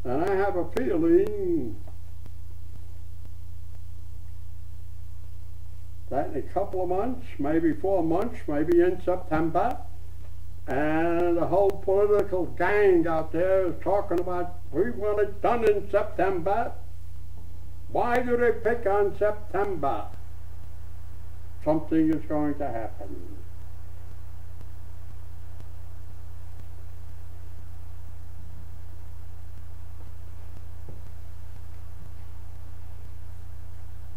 And I have a feeling that in a couple of months, maybe 4 months, maybe in September, and the whole political gang out there is talking about, we want it done in September. Why do they pick on September? Something is going to happen.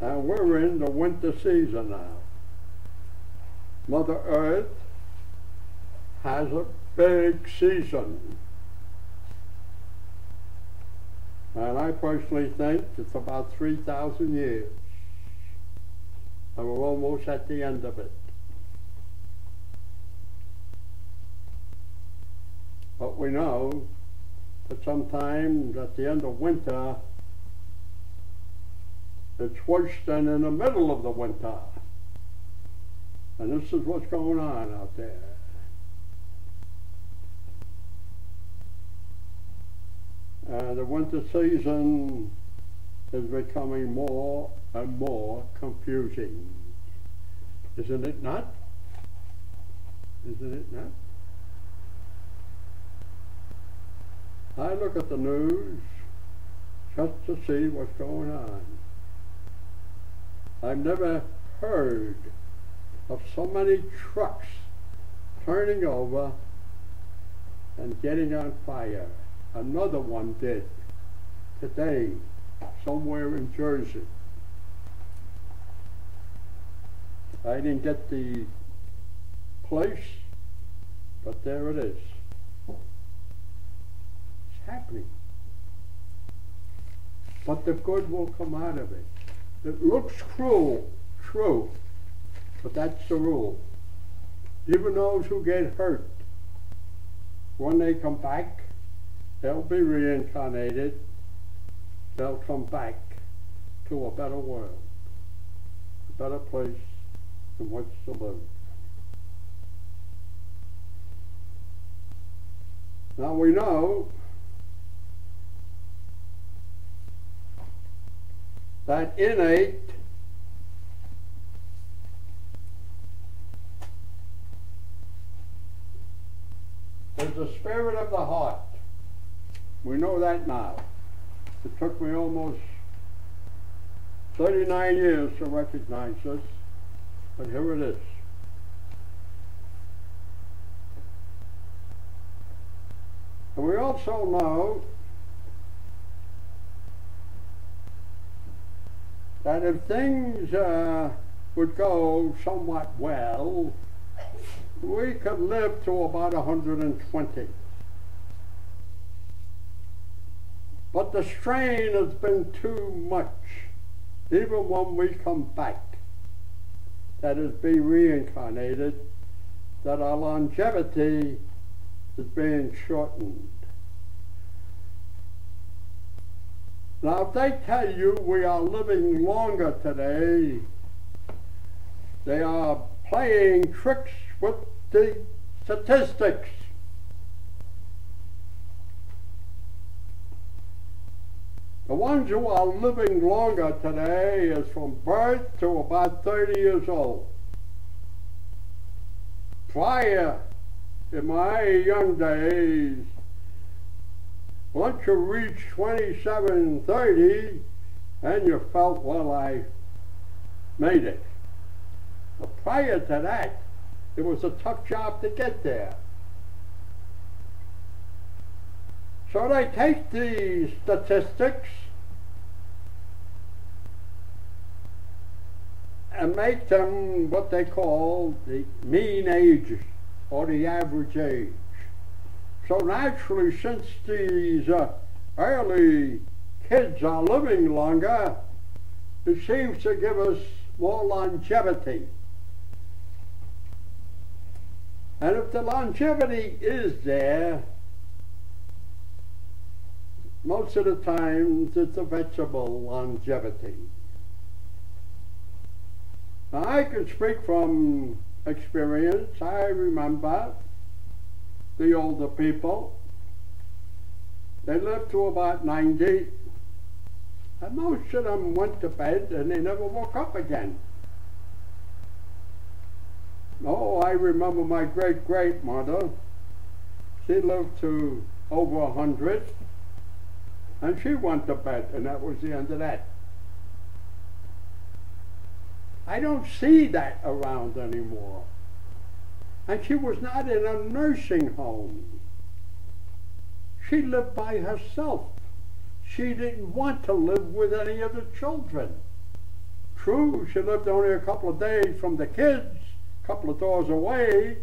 And we're in the winter season now. Mother Earth has a big season. And I personally think it's about 3,000 years. And we're almost at the end of it. But we know that sometimes at the end of winter, it's worse than in the middle of the winter. And this is what's going on out there. The winter season is becoming more and more confusing. Isn't it not? Isn't it not? I look at the news just to see what's going on. I've never heard of so many trucks turning over and getting on fire. Another one did today somewhere in Jersey. I didn't get the place, but there it is. It's happening. But the good will come out of it. It looks cruel, true, but that's the rule. Even those who get hurt, when they come back, they'll be reincarnated. They'll come back to a better world, a better place in which to live. Now we know that innate is the spirit of the heart. We know that now. It took me almost 39 years to recognize this, but here it is. And we also know that if things would go somewhat well, we could live to about 120. But the strain has been too much, even when we come back, that is, be reincarnated, that our longevity is being shortened. Now, if they tell you we are living longer today, they are playing tricks with the statistics. The ones who are living longer today is from birth to about 30 years old. Prior, in my young days, once you reached 27, 30, and you felt, well, I made it. But prior to that, it was a tough job to get there. So they take the statistics and make them what they call the mean age or the average age. So naturally, since these early kids are living longer, it seems to give us more longevity. And if the longevity is there, most of the times it's a vegetable longevity. Now, I can speak from experience. I remember the older people They lived to about 90, and most of them went to bed and they never woke up again. Oh, I remember my great-great-mother. She lived to over 100, and she went to bed, and that was the end of that. I don't see that around anymore. And she was not in a nursing home. She lived by herself. She didn't want to live with any of the children. True, she lived only a couple of days from the kids, a couple of doors away,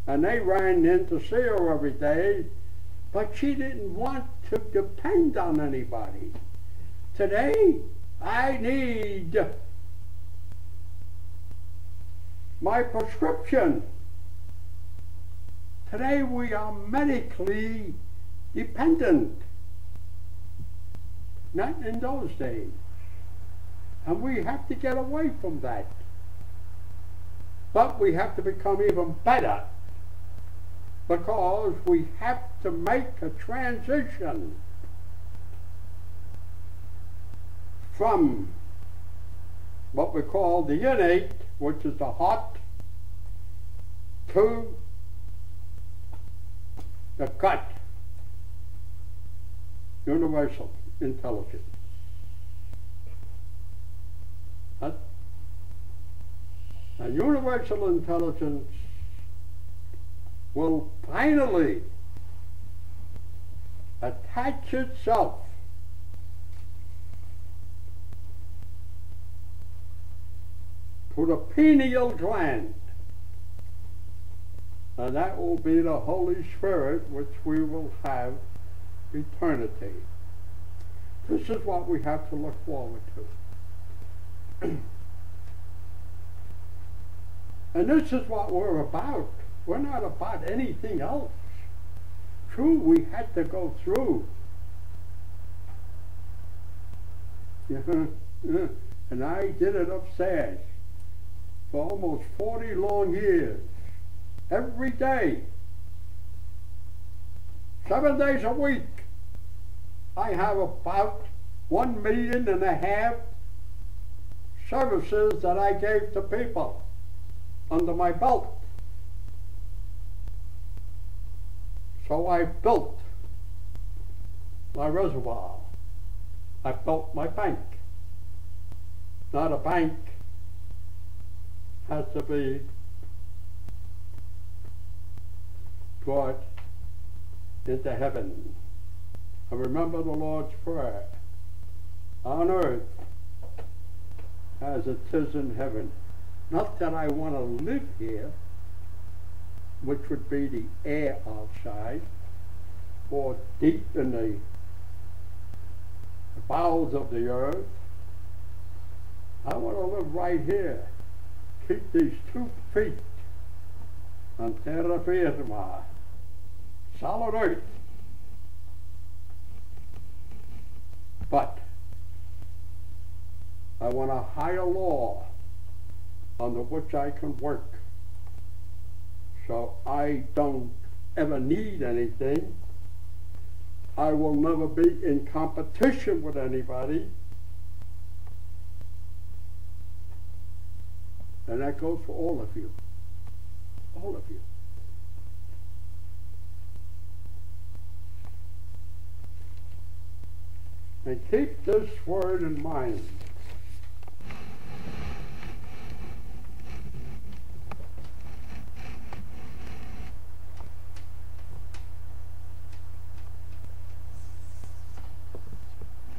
and they ran in to see her every day, but she didn't want to depend on anybody. Today, I need my prescription. Today we are medically dependent. Not in those days. And we have to get away from that. But we have to become even better, because we have to make a transition from what we call the innate, which is the heart, to the gut, universal intelligence. A universal intelligence will finally attach itself to the pineal gland, and that will be the Holy Spirit, which we will have eternity. This is what we have to look forward to. And this is what we're about. We're not about anything else. True, we had to go through. And I did it upstairs for almost 40 long years. Every day. 7 days a week. I have about 1.5 million services that I gave to people under my belt. So I built my reservoir. I built my bank. Not a bank has to be brought into heaven. I remember the Lord's Prayer. On earth as it is in heaven. Not that I want to live here, which would be the air outside, or deep in the bowels of the earth. I want to live right here. Keep these 2 feet on terra firma, solid earth. But I want a higher law under which I can work, so I don't ever need anything. I will never be in competition with anybody. And that goes for all of you. All of you. And keep this word in mind.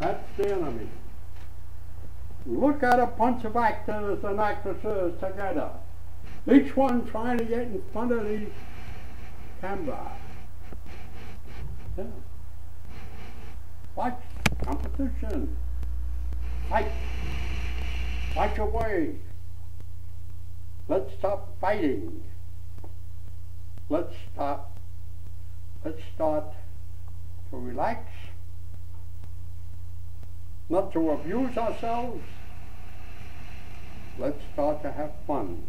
That's the enemy. Look at a bunch of actors and actresses together, each one trying to get in front of the camera. Yeah. Watch competition. Fight. Fight your way. Let's stop fighting. Let's start to relax. Not to abuse ourselves. Let's start to have fun.